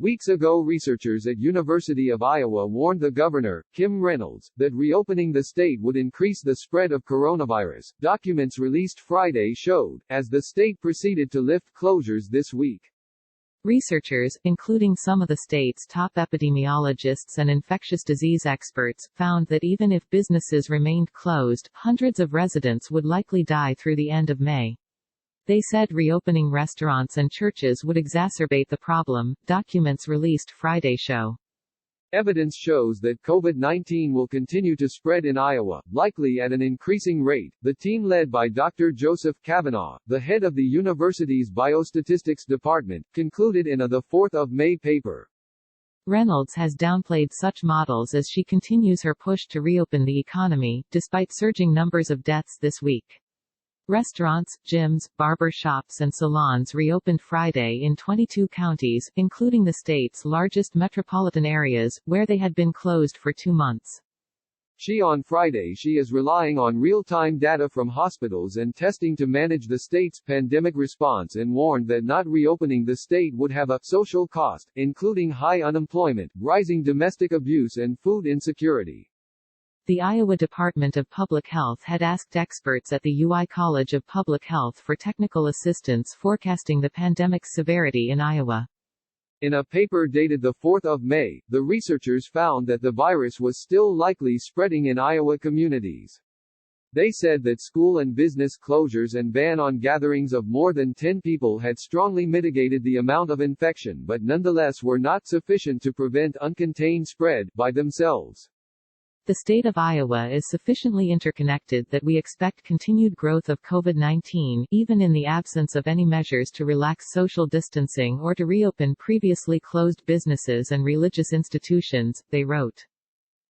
Weeks ago, researchers at University of Iowa warned the governor, Kim Reynolds, that reopening the state would increase the spread of coronavirus. Documents released Friday showed, as the state proceeded to lift closures this week. Researchers, including some of the state's top epidemiologists and infectious disease experts, found that even if businesses remained closed, hundreds of residents would likely die through the end of May. They said reopening restaurants and churches would exacerbate the problem, documents released Friday show. Evidence shows that COVID-19 will continue to spread in Iowa, likely at an increasing rate. The team led by Dr. Joseph Kavanaugh, the head of the university's biostatistics department, concluded in a 4th of May paper. Reynolds has downplayed such models as she continues her push to reopen the economy, despite surging numbers of deaths this week. Restaurants, gyms, barber shops and salons reopened Friday in 22 counties, including the state's largest metropolitan areas, where they had been closed for 2 months. On Friday she is relying on real-time data from hospitals and testing to manage the state's pandemic response and warned that not reopening the state would have a social cost, including high unemployment, rising domestic abuse and food insecurity. The Iowa Department of Public Health had asked experts at the UI College of Public Health for technical assistance forecasting the pandemic's severity in Iowa. In a paper dated 4th of May, the researchers found that the virus was still likely spreading in Iowa communities. They said that school and business closures and ban on gatherings of more than 10 people had strongly mitigated the amount of infection but nonetheless were not sufficient to prevent uncontained spread by themselves. The state of Iowa is sufficiently interconnected that we expect continued growth of COVID-19, even in the absence of any measures to relax social distancing or to reopen previously closed businesses and religious institutions, they wrote.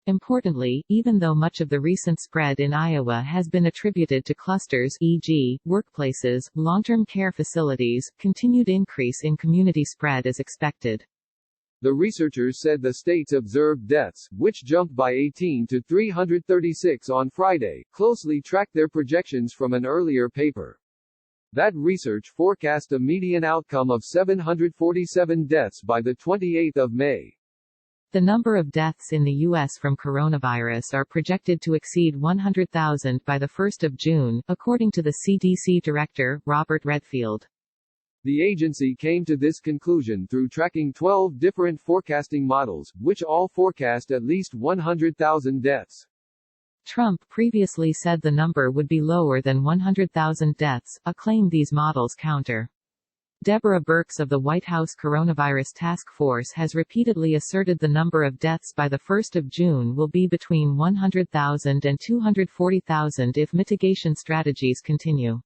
Importantly, even though much of the recent spread in Iowa has been attributed to clusters, e.g., workplaces, long-term care facilities, continued increase in community spread is expected. The researchers said the state's observed deaths, which jumped by 18 to 336 on Friday, closely tracked their projections from an earlier paper. That research forecast a median outcome of 747 deaths by the 28th of May. The number of deaths in the U.S. from coronavirus are projected to exceed 100,000 by the 1st of June, according to the CDC Director, Robert Redfield. The agency came to this conclusion through tracking 12 different forecasting models, which all forecast at least 100,000 deaths. Trump previously said the number would be lower than 100,000 deaths, a claim these models counter. Deborah Birx of the White House Coronavirus Task Force has repeatedly asserted the number of deaths by the 1st of June will be between 100,000 and 240,000 if mitigation strategies continue.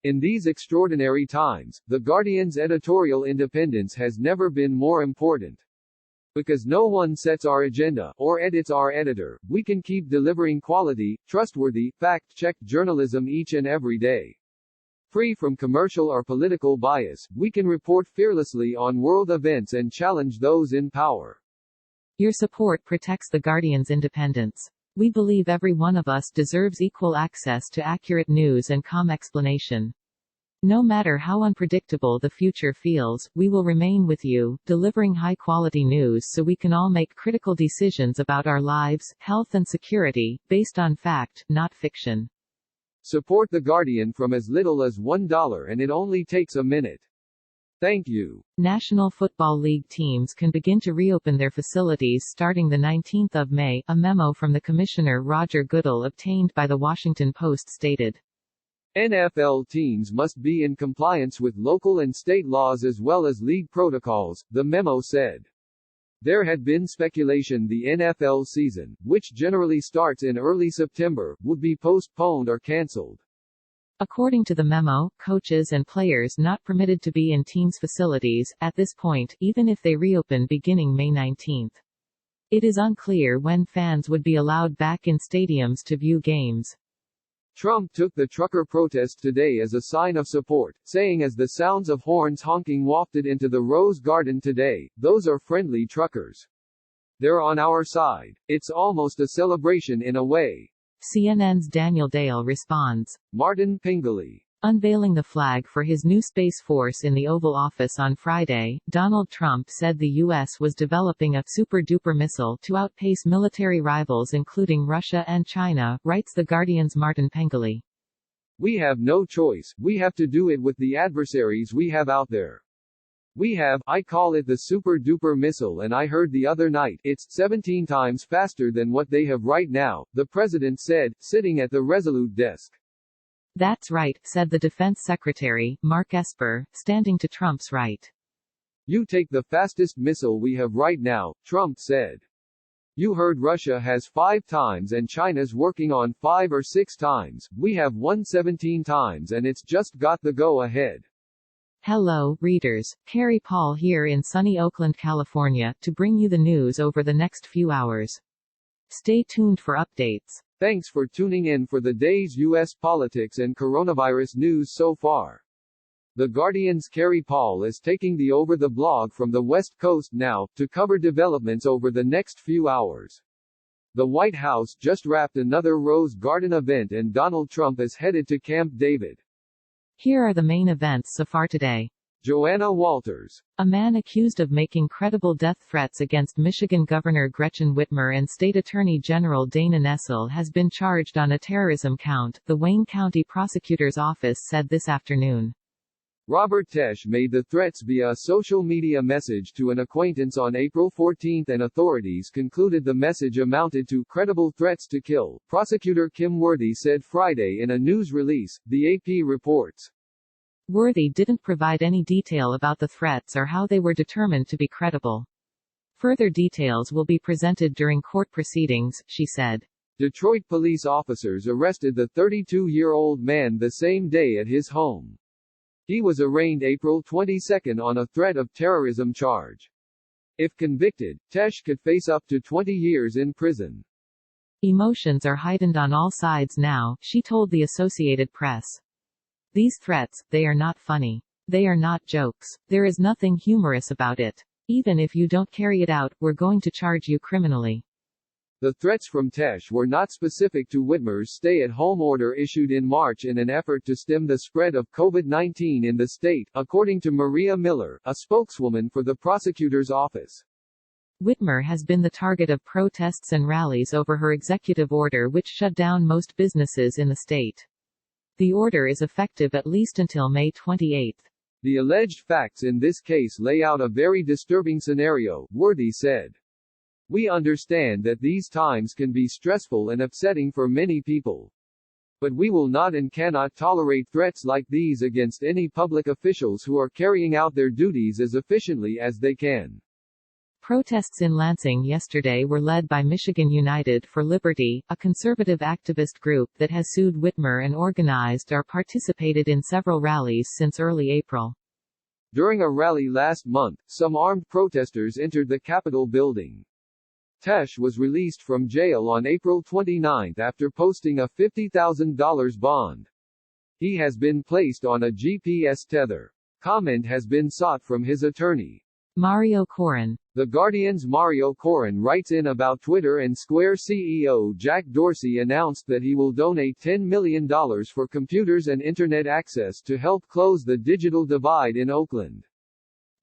In these extraordinary times, The Guardian's editorial independence has never been more important. Because no one sets our agenda, or edits our editor, we can keep delivering quality, trustworthy, fact-checked journalism each and every day. Free from commercial or political bias, we can report fearlessly on world events and challenge those in power. Your support protects The Guardian's independence. We believe every one of us deserves equal access to accurate news and calm explanation. No matter how unpredictable the future feels, we will remain with you, delivering high-quality news so we can all make critical decisions about our lives, health and security, based on fact, not fiction. Support The Guardian from as little as $1 and it only takes a minute. Thank you. National Football League teams can begin to reopen their facilities starting the 19th of May, a memo from the commissioner Roger Goodell obtained by The Washington Post stated. NFL teams must be in compliance with local and state laws as well as league protocols, the memo said. There had been speculation the NFL season, which generally starts in early September, would be postponed or canceled. According to the memo, coaches and players not permitted to be in teams' facilities, at this point, even if they reopen beginning May 19. It is unclear when fans would be allowed back in stadiums to view games. Trump took the trucker protest today as a sign of support, saying as the sounds of horns honking wafted into the Rose Garden today, those are friendly truckers. They're on our side. It's almost a celebration in a way. CNN's Daniel Dale responds. Martin Pingley. Unveiling the flag for his new Space Force in the Oval Office on Friday, Donald Trump said the U.S. was developing a super-duper missile to outpace military rivals including Russia and China, writes The Guardian's Martin Pengelly. We have no choice, we have to do it with the adversaries we have out there. I call it the super-duper missile, and I heard the other night, it's 17 times faster than what they have right now, the president said, sitting at the Resolute desk. That's right, said the Defense Secretary, Mark Esper, standing to Trump's right. You take the fastest missile we have right now, Trump said. You heard Russia has 5 times and China's working on 5 or 6 times, we have 117 times and it's just got the go-ahead. Hello, readers. Carrie Paul here in sunny Oakland, California, to bring you the news over the next few hours. Stay tuned for updates. Thanks for tuning in for the day's U.S. politics and coronavirus news so far. The Guardian's Carrie Paul is taking the over the blog from the West Coast now, to cover developments over the next few hours. The White House just wrapped another Rose Garden event and Donald Trump is headed to Camp David. Here are the main events so far today. Joanna Walters. A man accused of making credible death threats against Michigan Governor Gretchen Whitmer and State Attorney General Dana Nessel has been charged on a terrorism count, the Wayne County Prosecutor's Office said this afternoon. Robert Tesh made the threats via a social media message to an acquaintance on April 14 and authorities concluded the message amounted to credible threats to kill, prosecutor Kim Worthy said Friday in a news release, the AP reports. Worthy didn't provide any detail about the threats or how they were determined to be credible. Further details will be presented during court proceedings, she said. Detroit police officers arrested the 32-year-old man the same day at his home. He was arraigned April 22 on a threat of terrorism charge. If convicted, Tesh could face up to 20 years in prison. Emotions are heightened on all sides now, she told the Associated Press. These threats, they are not funny. They are not jokes. There is nothing humorous about it. Even if you don't carry it out, we're going to charge you criminally. The threats from Tesh were not specific to Whitmer's stay-at-home order issued in March in an effort to stem the spread of COVID-19 in the state, according to Maria Miller, a spokeswoman for the prosecutor's office. Whitmer has been the target of protests and rallies over her executive order which shut down most businesses in the state. The order is effective at least until May 28. The alleged facts in this case lay out a very disturbing scenario, Worthy said. We understand that these times can be stressful and upsetting for many people. But we will not and cannot tolerate threats like these against any public officials who are carrying out their duties as efficiently as they can. Protests in Lansing yesterday were led by Michigan United for Liberty, a conservative activist group that has sued Whitmer and organized or participated in several rallies since early April. During a rally last month, some armed protesters entered the Capitol building. Tesh was released from jail on April 29 after posting a $50,000 bond. He has been placed on a GPS tether. Comment has been sought from his attorney. Mario Corrin. The Guardian's Mario Corrin writes in about Twitter and Square CEO Jack Dorsey announced that he will donate $10 million for computers and internet access to help close the digital divide in Oakland.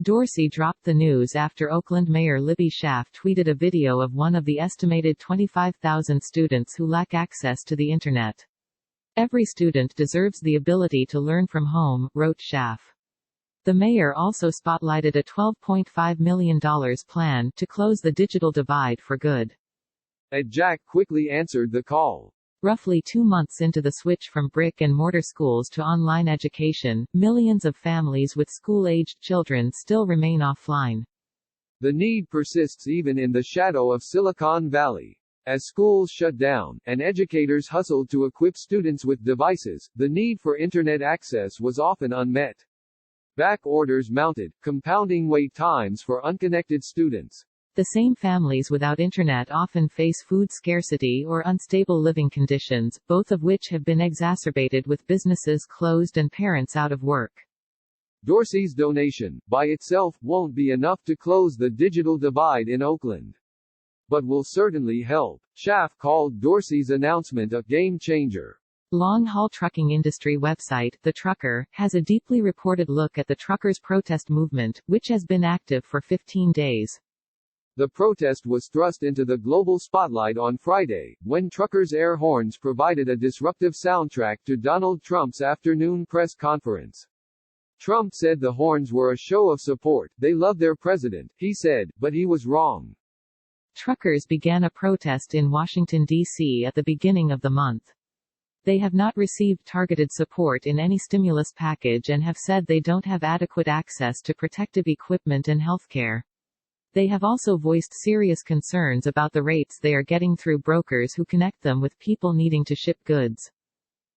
Dorsey dropped the news after Oakland Mayor Libby Schaaf tweeted a video of one of the estimated 25,000 students who lack access to the Internet. Every student deserves the ability to learn from home, wrote Schaaf. The mayor also spotlighted a $12.5 million plan to close the digital divide for good. Jack quickly answered the call. Roughly 2 months into the switch from brick-and-mortar schools to online education, millions of families with school-aged children still remain offline. The need persists even in the shadow of Silicon Valley. As schools shut down, and educators hustled to equip students with devices, the need for internet access was often unmet. Back orders mounted, compounding wait times for unconnected students. The same families without internet often face food scarcity or unstable living conditions, both of which have been exacerbated with businesses closed and parents out of work. Dorsey's donation, by itself, won't be enough to close the digital divide in Oakland. But will certainly help. Schaaf called Dorsey's announcement a game changer. Long-haul trucking industry website, The Trucker, has a deeply reported look at the truckers' protest movement, which has been active for 15 days. The protest was thrust into the global spotlight on Friday, when truckers' air horns provided a disruptive soundtrack to Donald Trump's afternoon press conference. Trump said the horns were a show of support. They love their president, he said, but he was wrong. Truckers began a protest in Washington, D.C. at the beginning of the month. They have not received targeted support in any stimulus package and have said they don't have adequate access to protective equipment and healthcare. They have also voiced serious concerns about the rates they are getting through brokers who connect them with people needing to ship goods.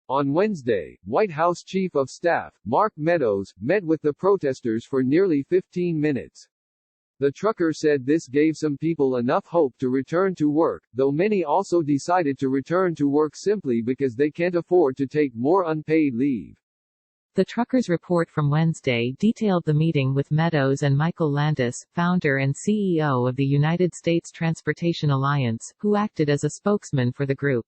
On Wednesday, White House Chief of Staff, Mark Meadows, met with the protesters for nearly 15 minutes. The trucker said this gave some people enough hope to return to work, though many also decided to return to work simply because they can't afford to take more unpaid leave. The truckers' report from Wednesday detailed the meeting with Meadows and Michael Landis, founder and CEO of the United States Transportation Alliance, who acted as a spokesman for the group.